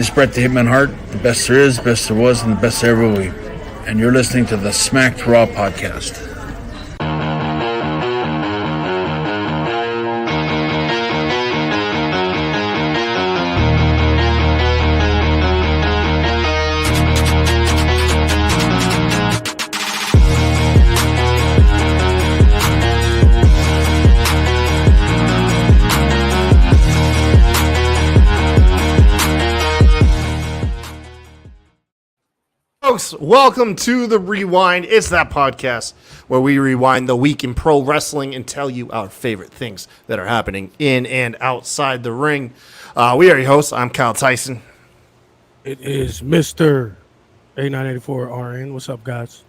It's Brett the Hitman Hart, the best there is, best there was, and the best there ever will be. And you're listening to the Smacked Raw podcast. Folks, welcome to The Rewind. It's that podcast where we rewind the week in pro wrestling and tell you our favorite things that are happening in and outside the ring. We are your hosts. I'm Kyle Tyson. It is Mr. 8984RN. What's up, guys?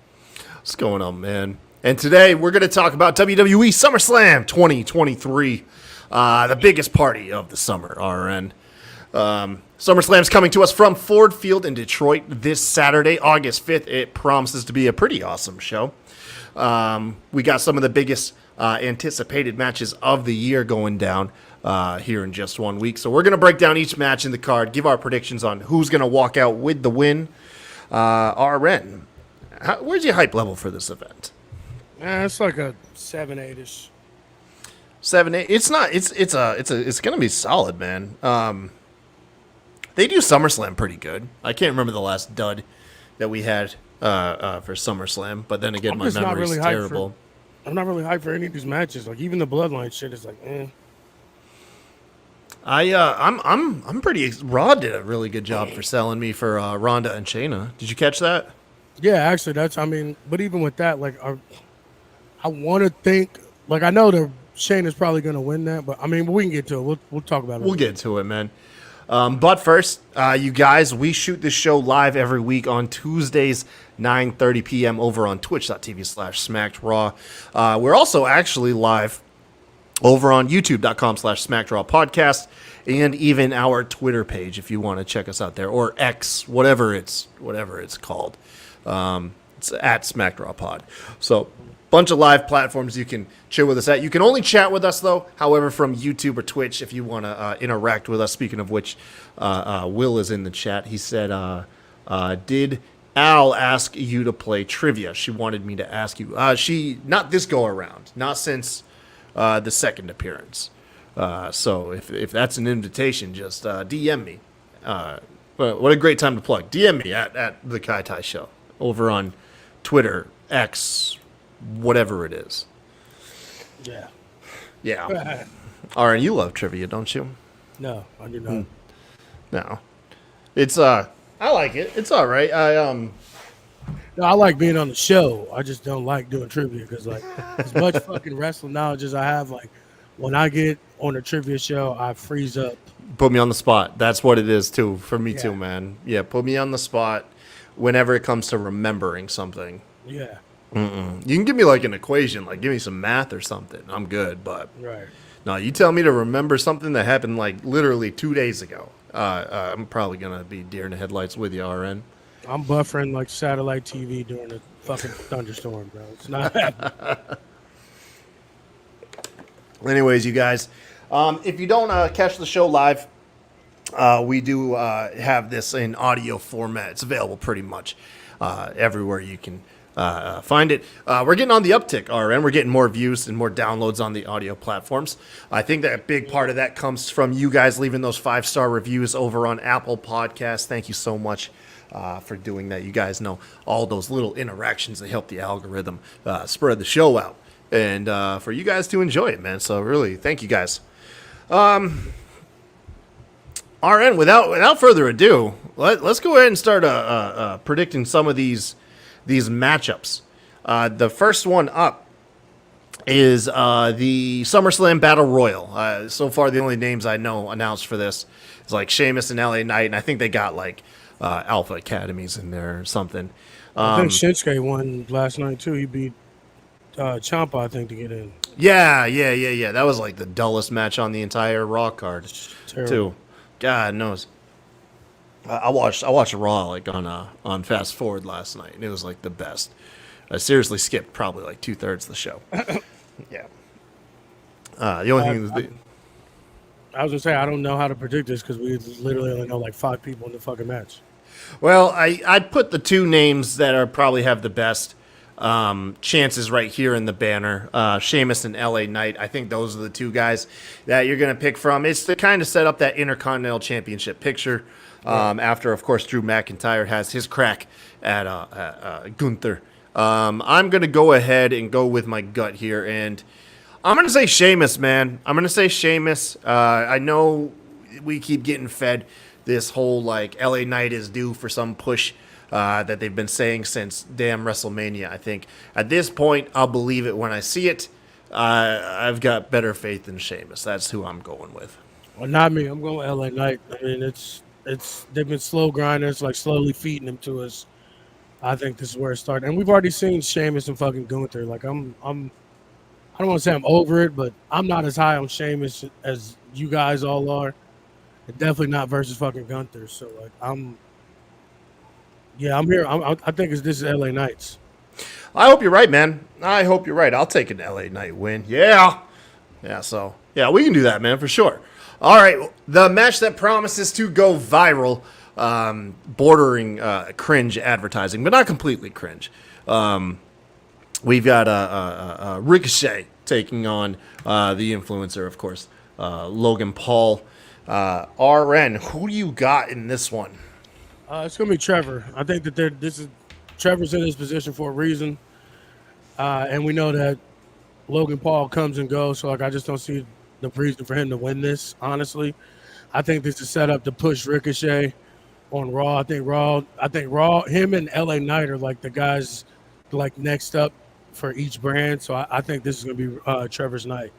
What's going on, man? And today we're going to talk about WWE SummerSlam 2023, the biggest party of the summer, RN. SummerSlam's coming to us from Ford Field in Detroit this Saturday, August 5th. It promises to be a pretty awesome show. We got some of the biggest anticipated matches of the year going down here in just 1 week. So we're going to break down each match in the card, give our predictions on who's going to walk out with the win. RN, where's your hype level for this event? It's like a 7-8ish. 7-8. It's not. It's going to be solid, man. They do SummerSlam pretty good. I can't remember the last dud that we had for SummerSlam, but then again, my memory is terrible. I'm not really hyped for any of these matches. Like even the Bloodline shit is like, eh. I'm pretty. Raw did a really good job for selling me for Ronda and Shayna. Did you catch that? Yeah, actually, but even with that, like, I want to think, like, I know that Shayna's probably going to win that, but I mean, we can get to it. We'll talk about it. We'll get to it, man. But first, you guys, we shoot this show live every week on Tuesdays, 9:30 p.m. over on twitch.tv/SmackedRaw. We're also actually live over on youtube.com/SmackedRawPodcast and even our Twitter page if you want to check us out there, or X, whatever it's called. It's at SmackedRawPod. So bunch of live platforms you can chill with us at. You can only chat with us, though, however, from YouTube or Twitch if you want to interact with us. Speaking of which, Will is in the chat. He said, did Al ask you to play trivia? She wanted me to ask you. Not this go-around, not since the second appearance. So if that's an invitation, just DM me. What a great time to plug. DM me at the Kai Tai Show over on Twitter, X, whatever it is. Yeah. Aaron, you love trivia, don't you? No, I do not. No. It's I like it. It's all right. No, I like being on the show. I just don't like doing trivia because, like, as much fucking wrestling knowledge as I have, like, when I get on a trivia show, I freeze up. Put me on the spot. That's what it is too for me too, man. Yeah, put me on the spot whenever it comes to remembering something. Yeah. You can give me like an equation, like give me some math or something. I'm good, but right. No, you tell me to remember something that happened like literally 2 days ago. I'm probably gonna be deer in the headlights with you, RN. I'm buffering like satellite TV during a fucking thunderstorm, bro. It's not happening. Anyways, you guys, if you don't catch the show live, we do have this in audio format. It's available pretty much everywhere you can find it. We're getting on the uptick, RN. We're getting more views and more downloads on the audio platforms. I think that a big part of that comes from you guys leaving those 5-star reviews over on Apple Podcasts. Thank you so much for doing that. You guys know all those little interactions that help the algorithm spread the show out and for you guys to enjoy it, man. So really, thank you guys. RN, without further ado, let's go ahead and start predicting some of these matchups. The first one up is the SummerSlam Battle Royal. So far, the only names I know announced for this is like Sheamus and LA Knight, and I think they got like Alpha Academies in there or something. I think Shinsuke won last night too. He beat Ciampa, I think, to get in. Yeah. That was like the dullest match on the entire Raw card too. God knows. I watched Raw like on Fast Forward last night, and it was like the best. I seriously skipped probably like 2/3 of the show. Yeah. The only thing is I was gonna say I don't know how to predict this because we literally only know like 5 people in the fucking match. Well, I'd put the two names that are probably have the best chances right here in the banner, Sheamus and LA Knight. I think those are the two guys that you're going to pick from. It's to kind of set up that Intercontinental Championship picture after, of course, Drew McIntyre has his crack at Gunther. I'm going to go ahead and go with my gut here, and I'm going to say Sheamus, man. I'm going to say Sheamus. I know we keep getting fed this whole, like, LA Knight is due for some push that they've been saying since damn WrestleMania, I think. At this point, I'll believe it when I see it. I've got better faith in Sheamus. That's who I'm going with. Well, not me. I'm going with LA Knight. I mean, it's they've been slow grinding. It's like slowly feeding them to us. I think this is where it started. And we've already seen Sheamus and fucking Gunther. Like, I don't want to say I'm over it, but I'm not as high on Sheamus as you guys all are. And definitely not versus fucking Gunther. So, like, I'm here. I think this is LA Knights. I hope you're right, man. I hope you're right. I'll take an LA Knight win. Yeah. So we can do that, man, for sure. All right. The match that promises to go viral, bordering cringe advertising, but not completely cringe. We've got Ricochet taking on the influencer, of course, Logan Paul. RN, who do you got in this one? It's gonna be Trevor. I think that Trevor's in this position for a reason, and we know that Logan Paul comes and goes. So like, I just don't see the reason for him to win this. Honestly, I think this is set up to push Ricochet on Raw. I think Raw. Him and LA Knight are like the guys like next up for each brand. So I think this is gonna be Trevor's night.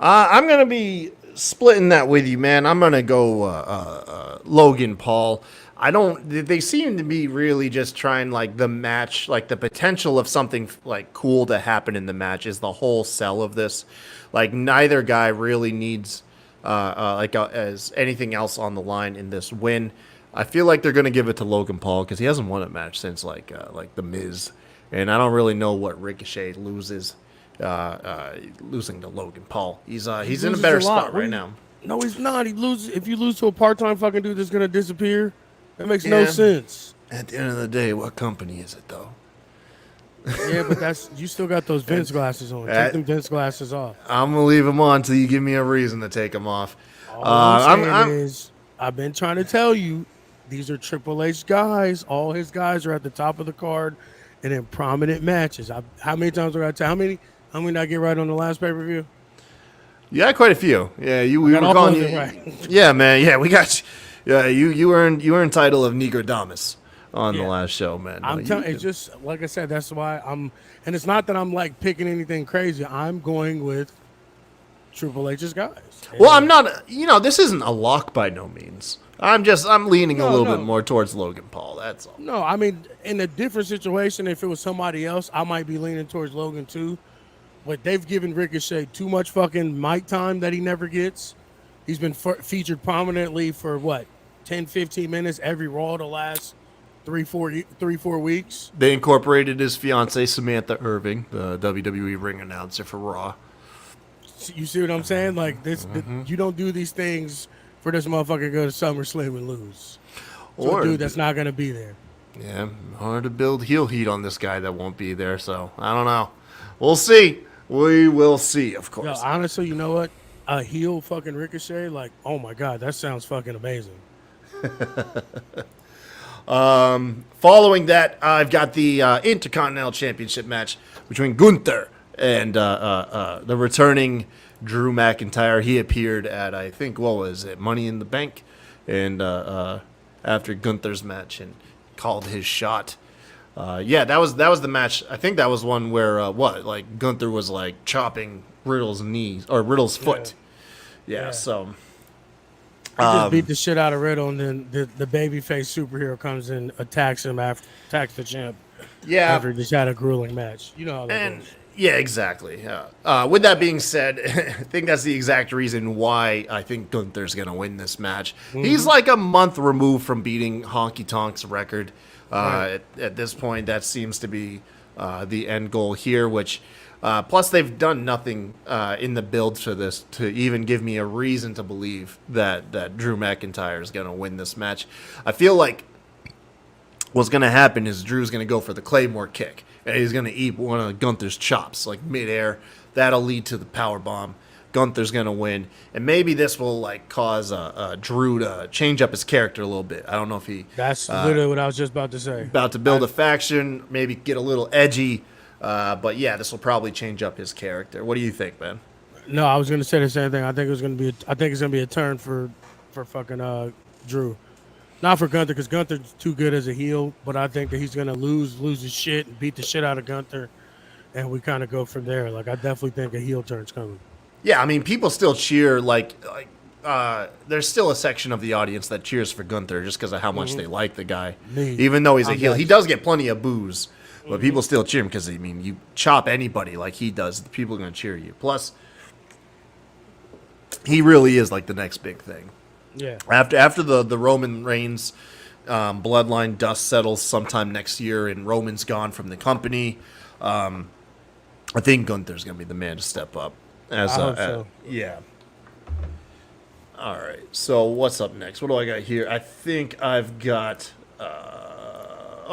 I'm gonna be splitting that with you, man. I'm gonna go Logan Paul. They seem to be really just trying, like, the match, like the potential of something like cool to happen in the match is the whole sell of this. Like, neither guy really needs as anything else on the line in this win. I feel like they're gonna give it to Logan Paul because he hasn't won a match since like the Miz, and I don't really know what Ricochet loses. Losing to Logan Paul. He's in a better spot right now. No, he's not. If you lose to a part-time fucking dude that's gonna disappear, that makes no sense. At the end of the day, what company is it though? Yeah, but you still got those Vince glasses on. Take them Vince glasses off. I'm gonna leave them on until you give me a reason to take them off. All I'm saying is, I've been trying to tell you, these are Triple H guys. All his guys are at the top of the card and in prominent matches. How many times do I tell? How many did I get right on the last pay-per-view? Yeah, quite a few. Yeah, we were calling you right. Yeah, man. Yeah, we got you. Yeah, you earned title of Nicodamus on the last show, man. I'm telling you, it's just like I said. That's why and it's not that I'm like picking anything crazy. I'm going with Triple H's guys. Well, I'm not. This isn't a lock by no means. I'm leaning a little bit more towards Logan Paul. That's all. No, I mean, in a different situation, if it was somebody else, I might be leaning towards Logan too. But they've given Ricochet too much fucking mic time that he never gets. He's been featured prominently for 10, 15 minutes every Raw the last 3-4 weeks. They incorporated his fiancee Samantha Irving, the WWE ring announcer for Raw. You see what I'm saying? Like this, you don't do these things for this motherfucker to go to SummerSlam and lose. Or a dude that's not gonna be there. Yeah, hard to build heel heat on this guy that won't be there. So I don't know. We'll see. We will see, of course. Yo, honestly, you know what? A heel fucking Ricochet, like, oh my God, that sounds fucking amazing. Following that, I've got the Intercontinental Championship match between Gunther and the returning Drew McIntyre. He appeared at, I think, what was it, Money in the Bank, and after Gunther's match, and called his shot. That was the match. I think that was one where Gunther was like chopping Riddle's knees or Riddle's foot. Yeah. So he just beat the shit out of Riddle, and then the babyface superhero comes and attacks the champ. Yeah. After just had a grueling match, you know how that goes. Yeah, exactly. With that being said, I think that's the exact reason why I think Gunther's gonna win this match. Mm-hmm. He's like a month removed from beating Honky Tonk's record. Right. At this point, that seems to be the end goal here, which Plus, they've done nothing in the build for this to even give me a reason to believe that Drew McIntyre is going to win this match. I feel like what's going to happen is Drew's going to go for the Claymore kick, and he's going to eat one of Gunther's chops, like midair. That'll lead to the power bomb. Gunther's going to win, and maybe this will like cause Drew to change up his character a little bit. I don't know if he... That's literally what I was just about to say. About to build a faction, maybe get a little edgy. But yeah, this will probably change up his character. What do you think, man? No, I was going to say the same thing. I think it's going to be a turn for fucking Drew. Not for Gunther, because Gunther's too good as a heel, but I think that he's going to lose his shit and beat the shit out of Gunther, and we kind of go from there. Like, I definitely think a heel turn's coming. Yeah, I mean, people still cheer, there's still a section of the audience that cheers for Gunther just because of how much they like the guy. Even though he's a heel. He does get plenty of boos, but people still cheer him because, I mean, you chop anybody like he does, the people are going to cheer you. Plus, he really is like the next big thing. Yeah. After the Roman Reigns bloodline dust settles sometime next year and Roman's gone from the company, I think Gunther's going to be the man to step up. I hope so. Yeah. All right. So what's up next? What do I got here? I think I've got.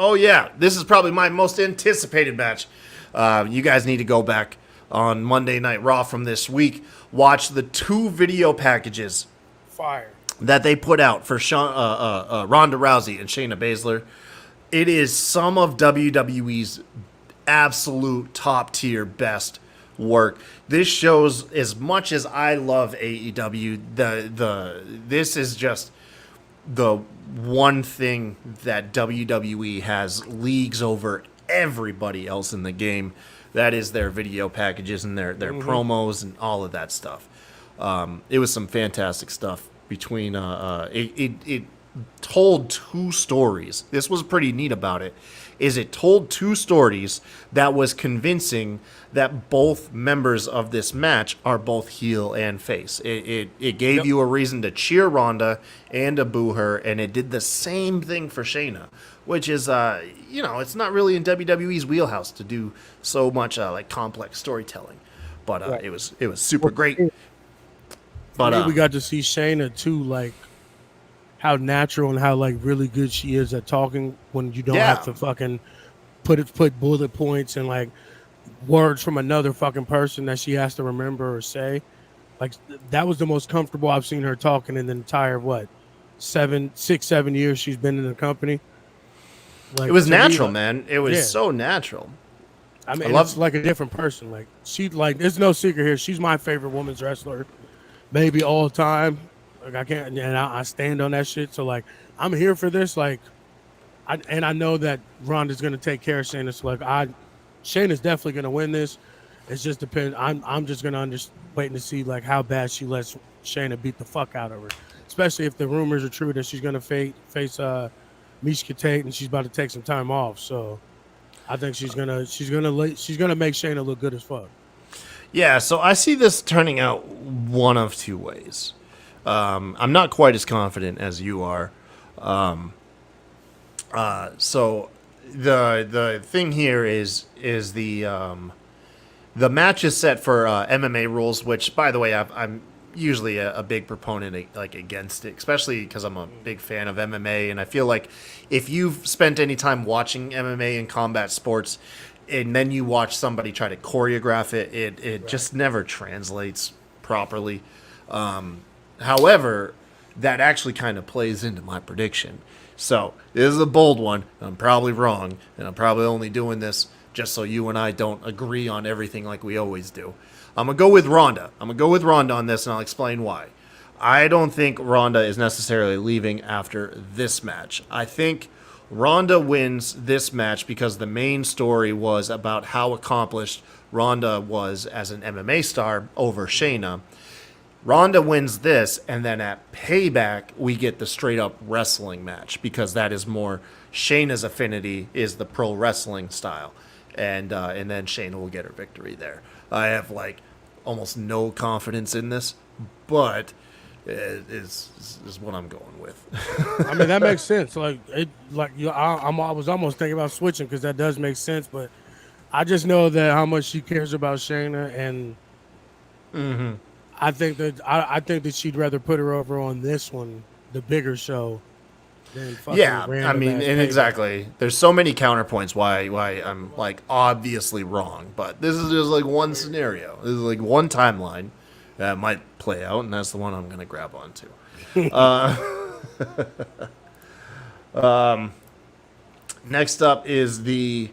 Oh yeah, this is probably my most anticipated match. You guys need to go back on Monday Night Raw from this week. Watch the 2 video packages. Fire. That they put out for Ronda Rousey and Shayna Baszler. It is some of WWE's absolute top tier best work. This shows, as much as I love AEW, this is just the one thing that WWE has leagues over everybody else in the game. That is their video packages and their promos and all of that stuff. It was some fantastic stuff between it told 2 stories. This was pretty neat about it. It told 2 stories that was convincing that both members of this match are both heel and face. It gave you a reason to cheer Ronda and to boo her, and it did the same thing for Shayna, which is, it's not really in WWE's wheelhouse to do so much like complex storytelling, but it was super great. But we got to see Shayna too, like how natural and how like really good she is at talking when you don't have to fucking put bullet points and like words from another fucking person that she has to remember or say. Like that was the most comfortable I've seen her talking in the entire 6-7 years she's been in the company. Like, it was natural, man. It was so natural. I mean, it's like a different person. Like there's no secret here. She's my favorite women's wrestler, maybe all time. Like I can't, and I stand on that shit. So like, I'm here for this. Like, I know that Ronda's gonna take care of Shayna. So like, Shayna's definitely gonna win this. It just depends. I'm just gonna waiting to see like how bad she lets Shayna beat the fuck out of her. Especially if the rumors are true that she's gonna face Mishka Tate and she's about to take some time off. So I think she's gonna make Shayna look good as fuck. Yeah. So I see this turning out one of 2 ways. I'm not quite as confident as you are. So the thing here is the match is set for MMA rules, which, by the way, I'm usually a big proponent against it, especially because I'm a big fan of MMA, and I feel like if you've spent any time watching MMA and combat sports, and then you watch somebody try to choreograph it just never translates properly. However, that actually kind of plays into my prediction. So this is a bold one. I'm probably wrong, and I'm probably only doing this just so you and I don't agree on everything like we always do. I'm going to go with Ronda. On this, and I'll explain why. I don't think Ronda is necessarily leaving after this match. I think Ronda wins this match because the main story was about how accomplished Ronda was as an MMA star over Shayna. Ronda wins this, and then at Payback, we get the straight-up wrestling match because that is more Shayna's affinity is the pro wrestling style, and then Shayna will get her victory there. I have almost no confidence in this, but it is what I'm going with. I mean, that makes sense. I was almost thinking about switching because that does make sense, but I just know that how much she cares about Shayna, and Mm-hmm. I think that she'd rather put her over on this one, the bigger show, than fucking Yeah, I random mean, ass and payback. exactly. There's so many counterpoints why I'm like obviously wrong, but this is just like one scenario. This is like one timeline that might play out, and that's the one I'm gonna grab onto. Next up is the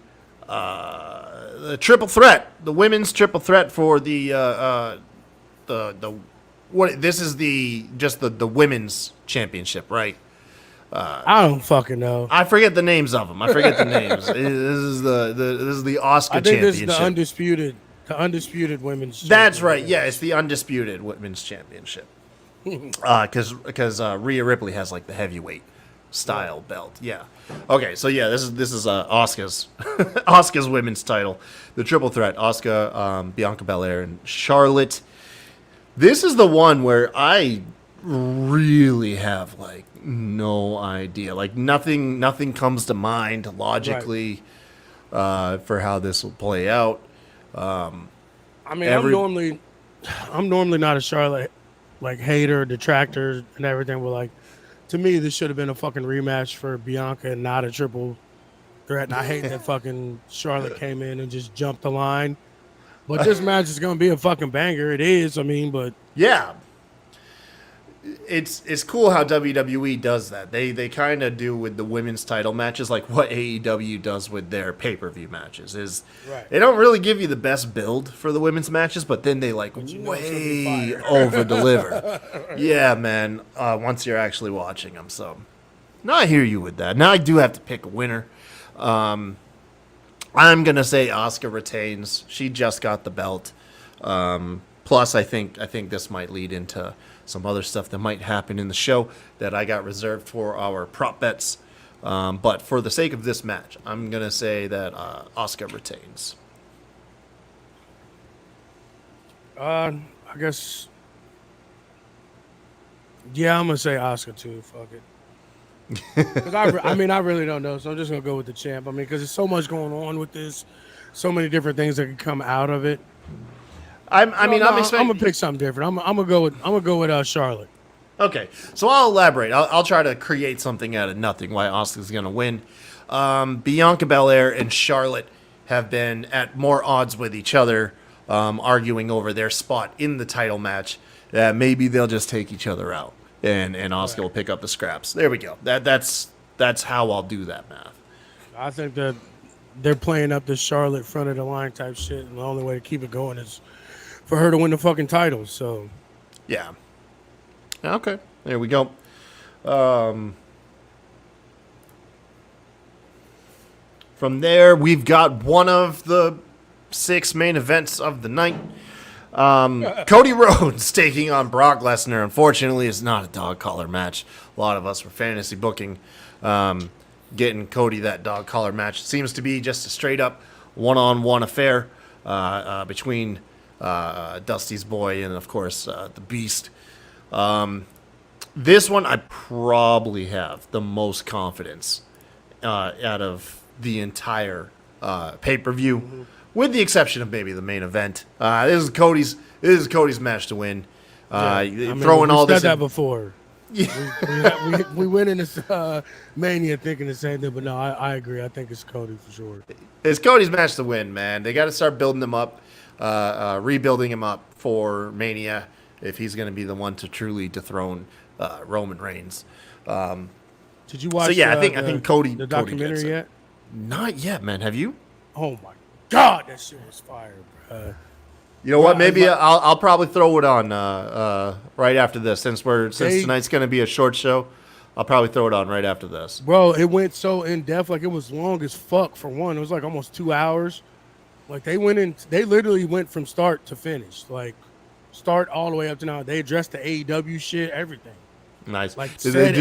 triple threat, the women's triple threat for the what? This is the women's championship, right? I don't fucking know. I forget the names of them. I forget the names. This is the Oscar I think this is championship. the undisputed women's. That's champion, right. I Yeah, guess. it's the undisputed women's championship. Because Rhea Ripley has like the heavyweight style belt. Yeah. Okay, so yeah, this is Asuka's Asuka's women's title, the triple threat: Asuka, Bianca Belair, and Charlotte. This is the one where I really have like no idea. Like nothing comes to mind logically for how this will play out. I mean, Every- I'm normally not a Charlotte like hater, detractor, and everything. But like, to me, this should have been a fucking rematch for Bianca and not a triple threat. And I hate that fucking Charlotte came in and just jumped the line. But this match is gonna be a fucking banger. It is. I mean, but Yeah. It's cool how WWE does that. They kind of do with the women's title matches like what AEW does with their pay-per-view matches. Is Right. They don't really give you the best build for the women's matches, but then they like you know it's gonna be way fire. over deliver. Yeah, man. Once you're actually watching them, so now I hear you with that. Now I do have to pick a winner. I'm gonna say Asuka retains. She just got the belt. Plus, I think this might lead into some other stuff that might happen in the show that I got reserved for our prop bets. But for the sake of this match, I'm gonna say that Asuka retains. I guess. Yeah, I'm gonna say Oscar too. Fuck it. 'Cause I mean, I really don't know, so I'm just gonna go with the champ. I mean, because there's so much going on with this, so many different things that can come out of it. I'm I'm expecting. gonna pick something different. I'm gonna go with Charlotte. Okay, so I'll elaborate. I'll try to create something out of nothing why Asuka's going to win. Bianca Belair and Charlotte have been at more odds with each other, arguing over their spot in the title match. Maybe they'll just take each other out, and Asuka will pick up the scraps. There we go. That's how I'll do that math. I think that they're playing up the Charlotte front of the line type shit, and the only way to keep it going is for her to win the fucking title. So Yeah. Okay, there we go. From there, we've got one of the 6 main events of the night. Cody Rhodes taking on Brock Lesnar. Unfortunately, it's not a dog collar match. A lot of us were fantasy booking, getting Cody that dog collar match. It seems to be just a straight up one-on-one affair between Dusty's boy and, of course, the Beast. This one I probably have the most confidence out of the entire pay-per-view, with the exception of maybe the main event. This is Cody's match to win. Throwing all this. Said that before. We went in this Mania thinking the same thing, but no, I agree. I think it's Cody for sure. It's Cody's match to win, man. They got to start building him up, rebuilding him up for Mania if he's going to be the one to truly dethrone Roman Reigns. Did you watch? So yeah, I think Cody. The Cody gets documentary it. yet? Not yet, man. Have you? Oh my god, that shit was fire, bro. You know what? Well, Maybe I'll probably throw it on right after this, since tonight's going to be a short show. I'll probably throw it on right after this. Bro, it went so in depth, like it was long as fuck for one. It was like almost 2 hours. Like they literally went from start to finish, like start all the way up to now. They addressed the AEW shit, everything. Nice. Like Did said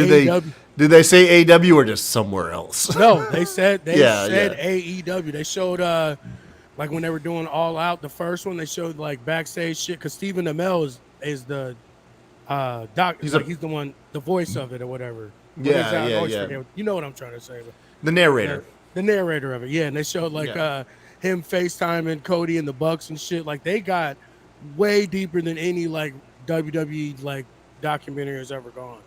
they say AEW or just somewhere else? No, they said Yeah. AEW. They showed like when they were doing All Out, the first one, they showed like backstage shit because Stephen Amell is the doc. He's the one, the voice of it or whatever. Yeah. Forget. You know what I'm trying to say. But The narrator. the narrator of it, yeah. And they showed like him FaceTiming Cody and the Bucks and shit. Like they got way deeper than any like WWE like documentary has ever gone.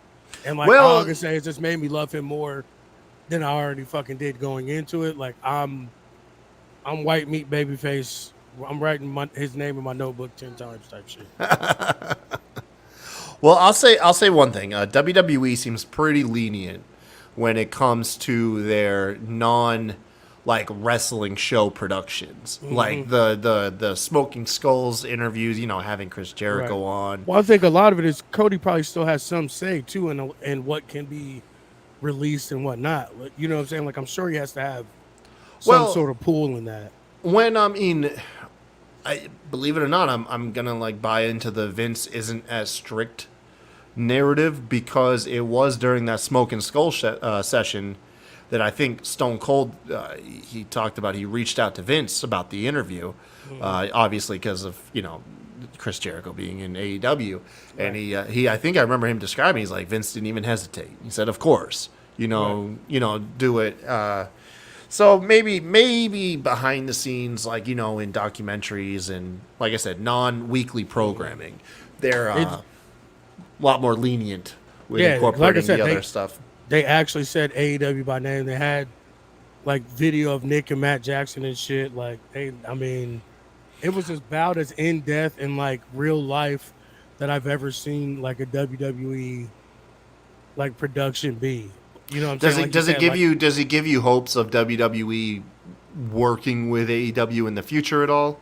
And like all I can say, it just made me love him more than I already fucking did going into it. Like I'm white meat babyface. I'm writing his name in my notebook 10 times type shit. Well, I'll say one thing. WWE seems pretty lenient when it comes to their like wrestling show productions, like the Smoking Skulls interviews. Having Chris Jericho on. Well, I think a lot of it is Cody probably still has some say too in what can be released and what not. You know what I'm saying? Like I'm sure he has to have some sort of pool in that. When I believe it or not, I'm gonna like buy into the Vince isn't as strict narrative, because it was during that Smoke and Skull session that I think Stone Cold he talked about. He reached out to Vince about the interview, obviously because of Chris Jericho being in AEW, and he I think I remember him describing. He's like, Vince didn't even hesitate. He said, "Of course, do it." So maybe behind the scenes, like, in documentaries and, like I said, non-weekly programming, they're a lot more lenient with incorporating the other stuff. They actually said AEW by name. They had, like, video of Nick and Matt Jackson and shit. Like, it was about as in-depth and, like, real life that I've ever seen, like, a WWE, like, production be. You know what I'm saying? Does it give you hopes of WWE working with AEW in the future at all?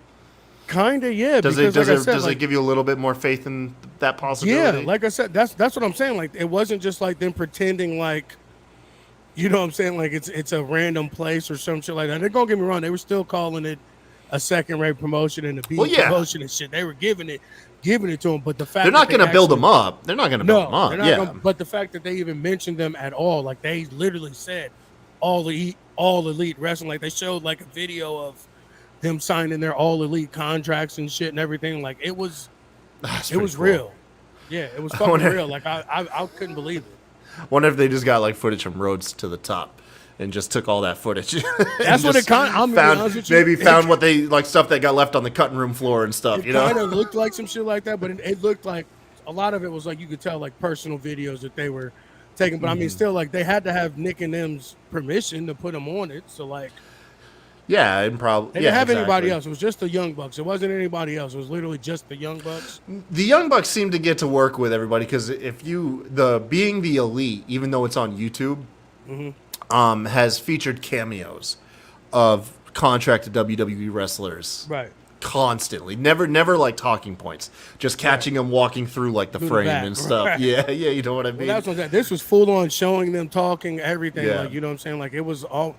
Kinda, yeah. Does it give you a little bit more faith in that possibility? Yeah, like I said, that's what I'm saying. Like it wasn't just like them pretending like, you know what I'm saying? Like it's a random place or some shit like that. Don't get me wrong, they were still calling it a second-rate promotion and a B promotion and shit. They were giving it to them, but the fact they're not going to build them up. They're not going to build them up. But the fact that they even mentioned them at all, like they literally said all elite wrestling. Like they showed like a video of them signing their all elite contracts and shit and everything. Like it was cool. real. Yeah, it was fucking real. Like I couldn't believe it. Wonder if they just got like footage from Roads to the Top and just took all that footage. That's what it kind of found what they like, stuff that got left on the cutting room floor and stuff. It kind of looked like some shit like that, but it looked like a lot of it was like you could tell like personal videos that they were taking. But I mean, still like they had to have Nick and them's permission to put them on it. So like, yeah, and probably they didn't have anybody else. It was just the Young Bucks. It wasn't anybody else. It was literally just the Young Bucks. The Young Bucks seem to get to work with everybody because being the elite, even though it's on YouTube. Has featured cameos of contracted WWE wrestlers, right? Constantly, never like talking points, just catching them walking through like the frame and stuff. Right. Yeah, you know what I mean. Well, that's what this was full on showing them talking everything. Yeah. Like you know what I'm saying. Like it was all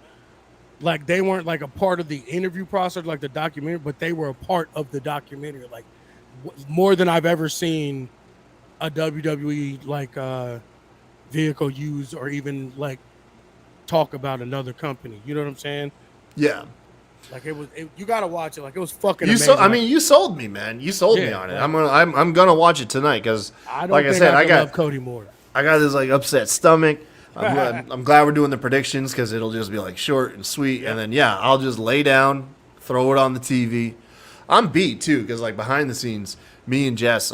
like they weren't like a part of the interview process, like the documentary, but they were a part of the documentary. Like more than I've ever seen a WWE like vehicle used or even like talk about another company. You know what I'm saying? Yeah. Like you gotta watch it. Like it was fucking amazing. You sold me, man. You sold me on it. I'm gonna watch it tonight because, like I said, I got Cody more. I got this like upset stomach. I'm glad we're doing the predictions because it'll just be like short and sweet, and then I'll just lay down, throw it on the TV. I'm beat too because like behind the scenes, me and Jess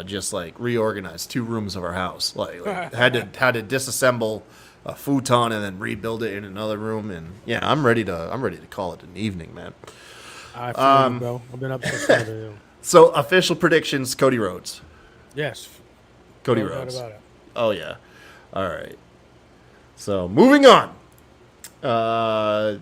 just like reorganized 2 rooms of our house. Like had to disassemble a futon and then rebuild it in another room, and I'm ready to call it an evening, man. I feel you, bro. I've been up since Saturday. So official predictions: Cody Rhodes. Yes, Cody Rhodes. About it. Oh yeah. All right. So moving on. The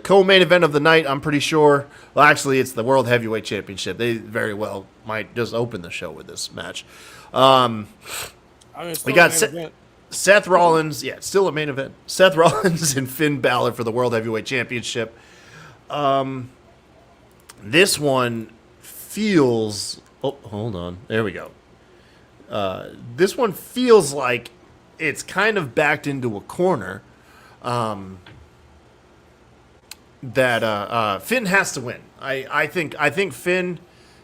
co-main event of the night, I'm pretty sure. Well, actually, it's the World Heavyweight Championship. They very well might just open the show with this match. We got Seth Rollins, it's still a main event. Seth Rollins and Finn Balor for the World Heavyweight Championship. This one feels... Oh, hold on. There we go. This one feels like it's kind of backed into a corner that Finn has to win. I think Finn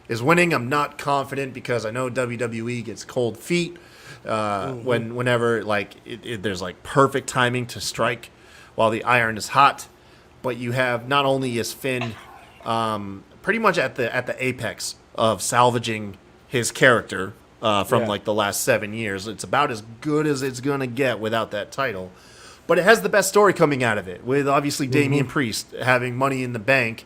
is winning. I'm not confident because I know WWE gets cold feet. Whenever like there's like perfect timing to strike while the iron is hot, but you have not only is Finn pretty much at the apex of salvaging his character from like the last 7 years. It's about as good as it's gonna get without that title. But it has the best story coming out of it, with obviously Damian Priest having Money in the Bank,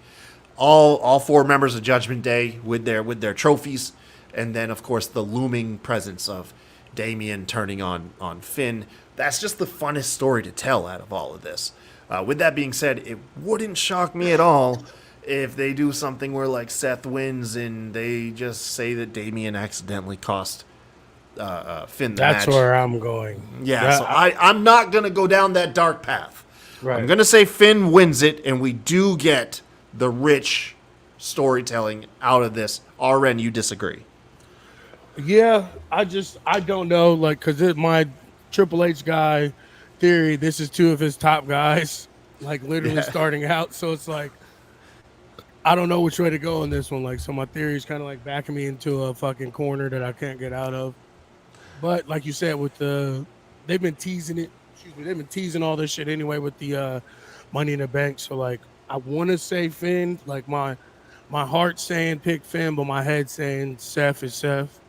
all 4 members of Judgment Day with their trophies, and then of course the looming presence of Damian turning on Finn. That's just the funnest story to tell out of all of this. With that being said, it wouldn't shock me at all if they do something where like Seth wins and they just say that Damian accidentally cost Finn the match. That's where I'm going. Yeah, so I'm not going to go down that dark path. Right. I'm going to say Finn wins it, and we do get the rich storytelling out of this. RN, you disagree? Yeah, I don't know, like, because my Triple H guy theory, this is 2 of his top guys, like, literally starting out, so it's like, I don't know which way to go on this one, like, so my theory is kind of like backing me into a fucking corner that I can't get out of. But like you said, with they've been teasing it. They've been teasing all this shit anyway with the Money in the Bank. So like, I want to say Finn. Like my heart saying pick Finn, but my head saying Seth is Seth.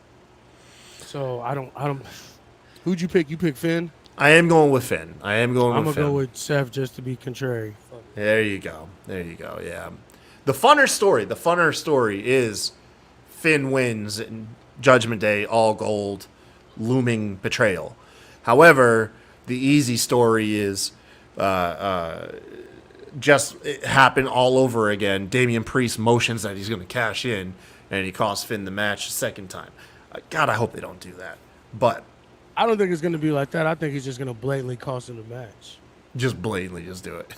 So I don't. Who'd you pick? You pick Finn. I am going with Finn. I'm gonna go with Seth just to be contrary. There you go. Yeah. The funner story is Finn wins and Judgment Day, all gold, looming betrayal. However, the easy story is just it happened all over again. Damian Priest motions that he's going to cash in, and he costs Finn the match a second time. God, I hope they don't do that. But I don't think it's going to be like that. I think he's just going to blatantly cost him the match. Just blatantly just do it.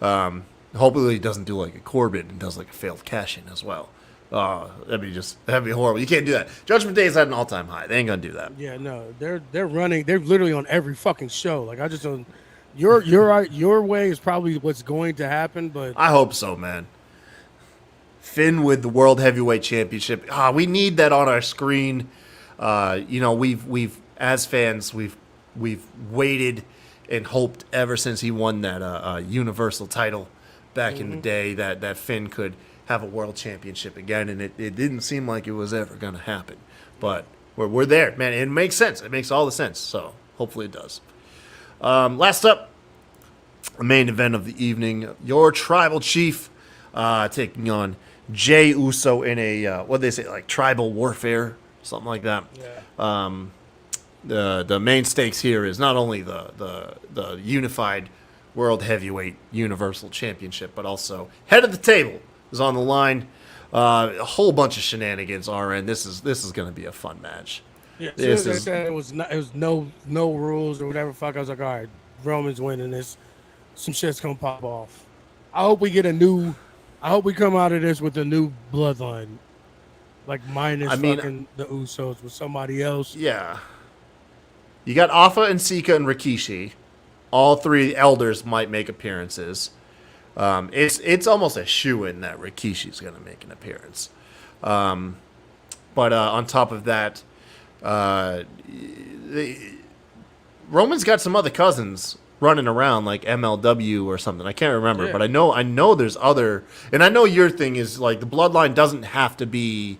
Yeah. Hopefully he doesn't do like a Corbin and does like a failed cash-in as well. That'd be horrible. You can't do that. Judgment Day is at an all-time high. They ain't gonna do that. Yeah, no, they're running. They're literally on every fucking show. Like I just don't. You're right. Your way is probably what's going to happen, but I hope so, man. Finn with the World Heavyweight Championship. We need that on our screen. We've as fans we've waited and hoped ever since he won that Universal title back in the day that Finn could have a world championship again, and it didn't seem like it was ever going to happen. But we're there, man. It makes sense. It makes all the sense. So hopefully it does. Last up, the main event of the evening, your tribal chief taking on Jey Uso in a, what they say, like tribal warfare, something like that. yeah. The main stakes here is not only the unified World Heavyweight Universal Championship, but also head of the table is on the line. A whole bunch of shenanigans are in. This is going to be a fun match. Yeah, as soon as they said it was no rules or whatever. Fuck, I was like, all right, Roman's winning this. Some shit's gonna pop off. I hope we come out of this with a new bloodline, like minus fucking the Usos with somebody else. Yeah, you got Alpha and Sika and Rikishi. All 3 elders might make appearances. It's almost a shoo-in that Rikishi's going to make an appearance. But on top of that, Roman's got some other cousins running around like MLW or something. I can't remember, yeah. but I know there's other. And I know your thing is like the bloodline doesn't have to be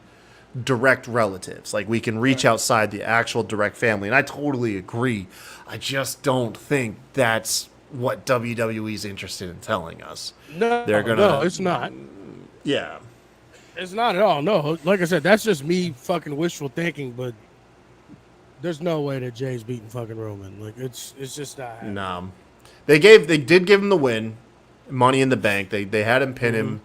direct relatives. Like we can reach outside the actual direct family, and I totally agree. I just don't think that's what WWE's interested in telling us. No, it's not. Yeah. It's not at all. No, like I said, that's just me fucking wishful thinking, but there's no way that Jay's beating fucking Roman. Like it's just not happening. No. They did give him the win, Money in the Bank. They had him pin him.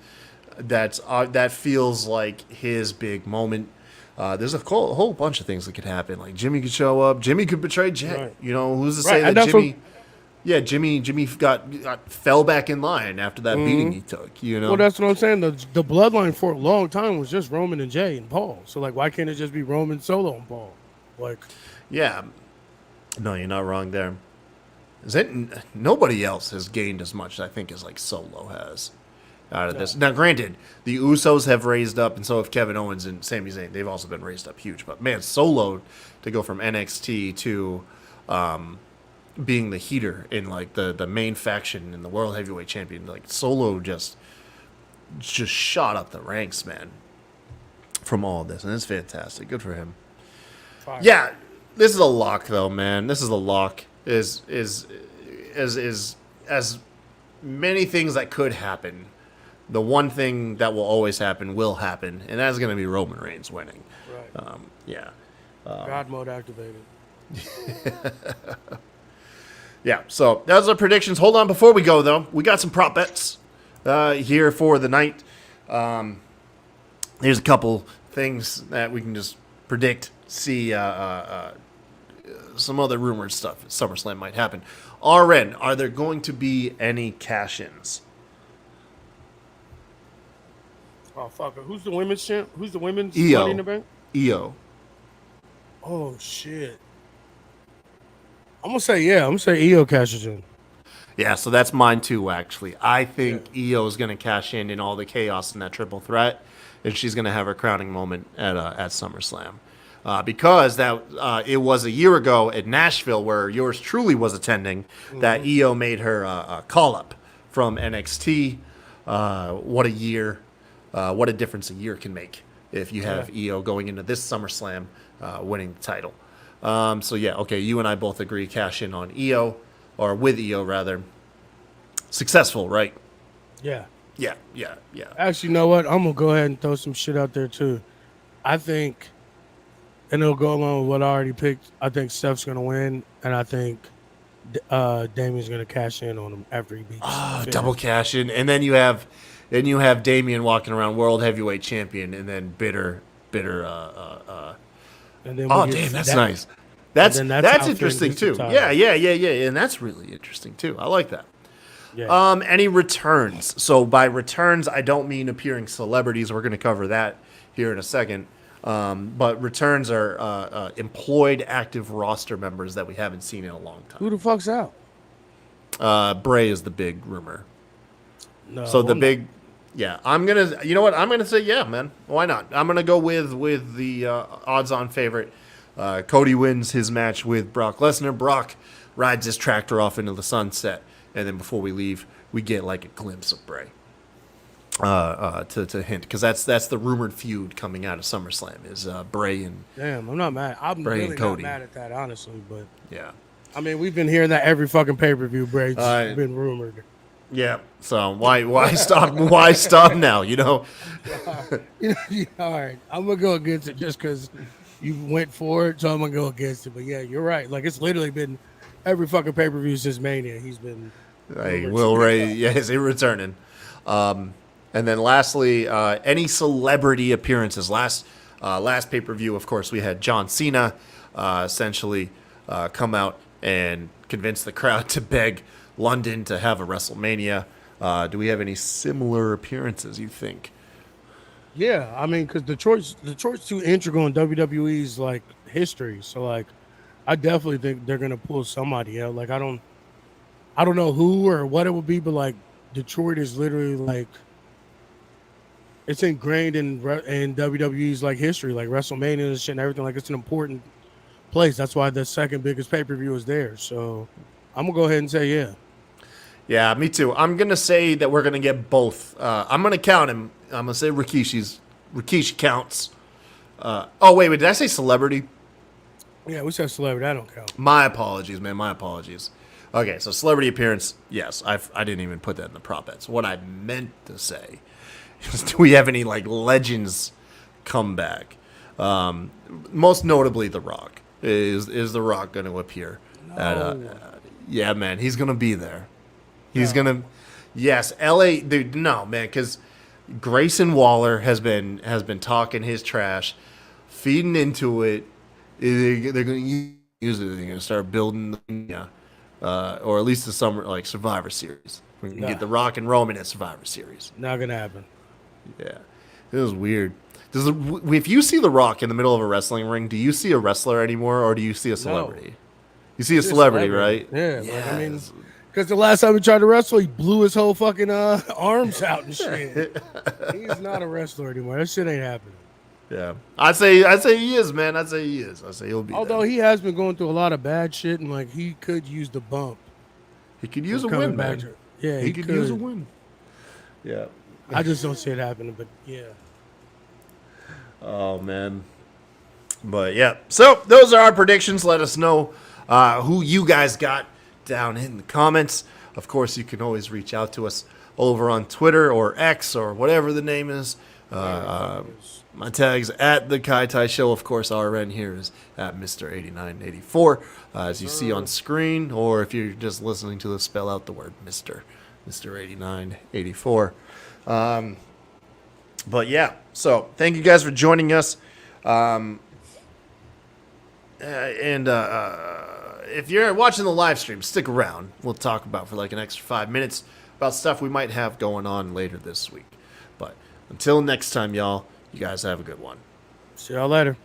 That feels like his big moment. There's a whole bunch of things that could happen. Like Jimmy could show up. Jimmy could betray Jay. Right. You know, who's to say that Jimmy? Yeah, Jimmy fell back in line after that beating he took. You know. Well, that's what I'm saying. The bloodline for a long time was just Roman and Jay and Paul. So like, why can't it just be Roman, Solo, and Paul? Like, yeah. No, you're not wrong there. Nobody else has gained as much, I think, as like Solo has out of this. Now, granted, the Usos have raised up, and so have Kevin Owens and Sami Zayn. They've also been raised up huge. But man, Solo to go from NXT to being the heater in like the main faction and the world heavyweight champion. Like Solo just shot up the ranks, man, from all of this, and it's fantastic. Good for him. Fire. Yeah, this is a lock though, man. This is a lock. Is as many things that could happen. The one thing that will always happen will happen, and that's going to be Roman Reigns winning. Right. Yeah. God mode activated. Yeah, so those are predictions. Hold on, before we go, though, we got some prop bets here for the night. Here's a couple things that we can just predict, see some other rumored stuff at SummerSlam might happen. RN, are there going to be any cash-ins? Oh, fuck it. Who's the women's champ? Who's the women's EO. Money in the Bank? EO. Oh, shit. I'm going to say, yeah. I'm going to say EO cashes in. Yeah, so that's mine too, actually. I think EO is going to cash in all the chaos in that triple threat, and she's going to have her crowning moment at SummerSlam. Because it was a year ago at Nashville where yours truly was attending that EO made her call-up from NXT. What a year. What a difference a year can make if you have EO going into this SummerSlam winning the title. So, yeah, okay, you and I both agree cash in on EO, or with EO, rather. Successful, right? Yeah. Yeah. Actually, you know what? I'm going to go ahead and throw some shit out there, too. I think, and it'll go along with what I already picked, I think Steph's going to win, and I think Damien's going to cash in on him after he beats Finn. Double cash in. And then you have Damien walking around world heavyweight champion, and then bitter. And then Damn, that's nice. That's interesting too. Yeah, and that's really interesting too. I like that. Yeah. Any returns? So by returns, I don't mean appearing celebrities. We're going to cover that here in a second. But returns are employed active roster members that we haven't seen in a long time. Who the fuck's out? Bray is the big rumor. No. So the big. Yeah, I'm gonna. You know what? I'm gonna say yeah, man. Why not? I'm gonna go with the odds-on favorite. Cody wins his match with Brock Lesnar. Brock rides his tractor off into the sunset, and then before we leave, we get like a glimpse of Bray. To hint, because that's the rumored feud coming out of SummerSlam is Bray and. Damn, I'm not mad. I'm Bray really and Cody. not mad at that, honestly. But Yeah. I mean, we've been hearing that every fucking pay-per-view. Bray's been rumored. Yeah. So why stop? Why stop now? You know. All right, I'm gonna go against it just because you went for it, so I'm gonna go against it. But yeah, you're right. Like it's literally been every fucking pay-per-view since Mania. He's been. Like Will Ray, is he returning? And then lastly, any celebrity appearances. Last pay-per-view, of course, we had John Cena essentially come out and convince the crowd to beg London to have a WrestleMania. Do we have any similar appearances, you think? Yeah, I mean, because Detroit's too integral in WWE's like history. So like, I definitely think they're gonna pull somebody out. Like I don't know who or what it would be, but like Detroit is literally like it's ingrained in WWE's like history, like WrestleMania and shit and everything. Like it's an important place. That's why the second biggest pay-per-view is there. So I'm gonna go ahead and say yeah. Yeah, me too. I'm gonna say that we're gonna get both. I'm gonna count him. I'm gonna say Rikishi counts. Wait, did I say celebrity? Yeah, we said celebrity. I don't count. My apologies, man. My apologies. Okay, so celebrity appearance. Yes, I didn't even put that in the prop bets. What I meant to say is, do we have any like legends come back? Most notably, The Rock. Is The Rock going to appear? No. Yeah, man, he's going to be there. He's going to. Yes, LA, dude. No, man, because Grayson Waller has been talking his trash, feeding into it. They're going to use it. They're going to start building, or at least the Survivor Series. We can get The Rock and Roman at Survivor Series. Not gonna happen. Yeah, it was weird. If you see The Rock in the middle of a wrestling ring, do you see a wrestler anymore, or do you see a celebrity? No. You see a celebrity, right? Yeah, like, I mean, because the last time he tried to wrestle, he blew his whole fucking arms out and shit. He's not a wrestler anymore. That shit ain't happening. Yeah, I'd say he is, man. I'd say he is. I'd say he'll be. Although there. he has been going through a lot of bad shit, and like he could use the bump. He could use a coming win, back man. Yeah, He could use a win. Yeah. I just don't see it happening, but yeah. Oh man. But yeah. So those are our predictions. Let us know who you guys got down in the comments. Of course, you can always reach out to us over on Twitter or X or whatever the name is. My tag's at the Kai Tai Show. Of course, RN here is at Mr. 8984, as you see on screen, or if you're just listening to us spell out the word Mr. 8984. But yeah, so thank you guys for joining us. If you're watching the live stream, stick around. We'll talk about for like an extra 5 minutes about stuff we might have going on later this week. But until next time, y'all, you guys have a good one. See y'all later.